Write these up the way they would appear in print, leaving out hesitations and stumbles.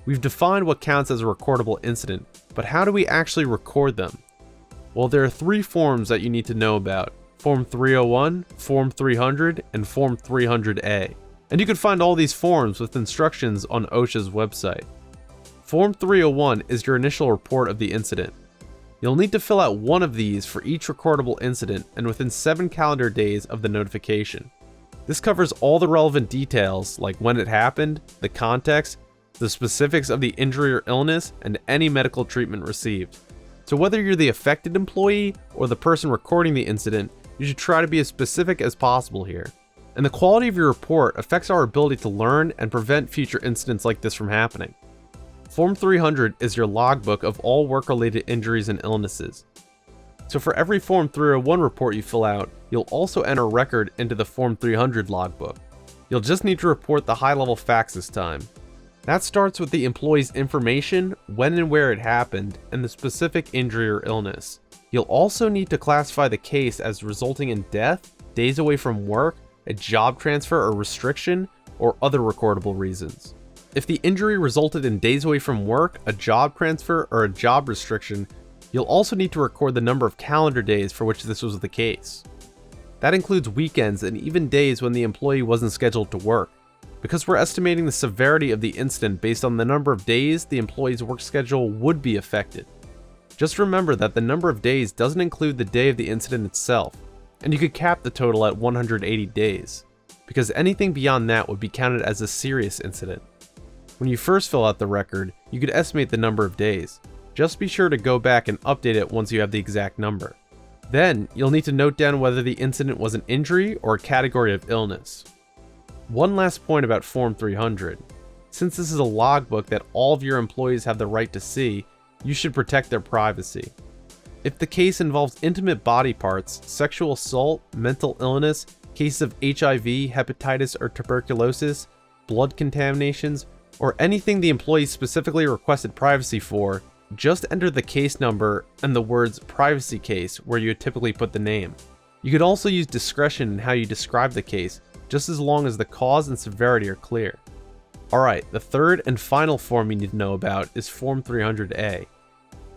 We've defined what counts as a recordable incident, but how do we actually record them? Well, there are 3 forms that you need to know about: Form 301, Form 300, and Form 300A. And you can find all these forms with instructions on OSHA's website. Form 301 is your initial report of the incident. You'll need to fill out one of these for each recordable incident and within 7 calendar days of the notification. This covers all the relevant details like when it happened, the context, the specifics of the injury or illness, and any medical treatment received. So whether you're the affected employee or the person recording the incident, you should try to be as specific as possible here. And the quality of your report affects our ability to learn and prevent future incidents like this from happening. Form 300 is your logbook of all work-related injuries and illnesses. So for every Form 301 report you fill out, you'll also enter a record into the Form 300 logbook. You'll just need to report the high-level facts this time. That starts with the employee's information, when and where it happened, and the specific injury or illness. You'll also need to classify the case as resulting in death, days away from work, a job transfer or restriction, or other recordable reasons. If the injury resulted in days away from work, a job transfer, or a job restriction, you'll also need to record the number of calendar days for which this was the case. That includes weekends and even days when the employee wasn't scheduled to work, because we're estimating the severity of the incident based on the number of days the employee's work schedule would be affected. Just remember that the number of days doesn't include the day of the incident itself, and you could cap the total at 180 days, because anything beyond that would be counted as a serious incident. When you first fill out the record, you could estimate the number of days. Just be sure to go back and update it once you have the exact number. Then, you'll need to note down whether the incident was an injury or a category of illness. One last point about Form 300. Since this is a logbook that all of your employees have the right to see, you should protect their privacy. If the case involves intimate body parts, sexual assault, mental illness, cases of HIV, hepatitis, or tuberculosis, blood contaminations, or anything the employee specifically requested privacy for, just enter the case number and the words "privacy case" where you would typically put the name. You could also use discretion in how you describe the case, just as long as the cause and severity are clear. Alright, the third and final form you need to know about is Form 300A.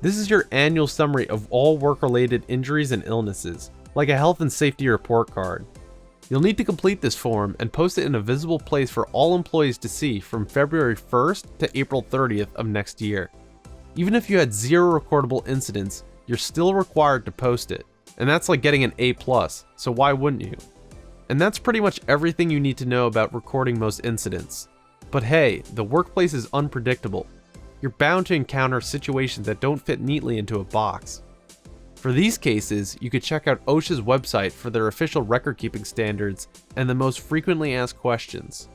This is your annual summary of all work-related injuries and illnesses, like a health and safety report card. You'll need to complete this form and post it in a visible place for all employees to see from February 1st to April 30th of next year. Even if you had 0 recordable incidents, you're still required to post it. And that's like getting an A+, so why wouldn't you? And that's pretty much everything you need to know about recording most incidents. But hey, the workplace is unpredictable. You're bound to encounter situations that don't fit neatly into a box. For these cases, you could check out OSHA's website for their official record-keeping standards and the most frequently asked questions.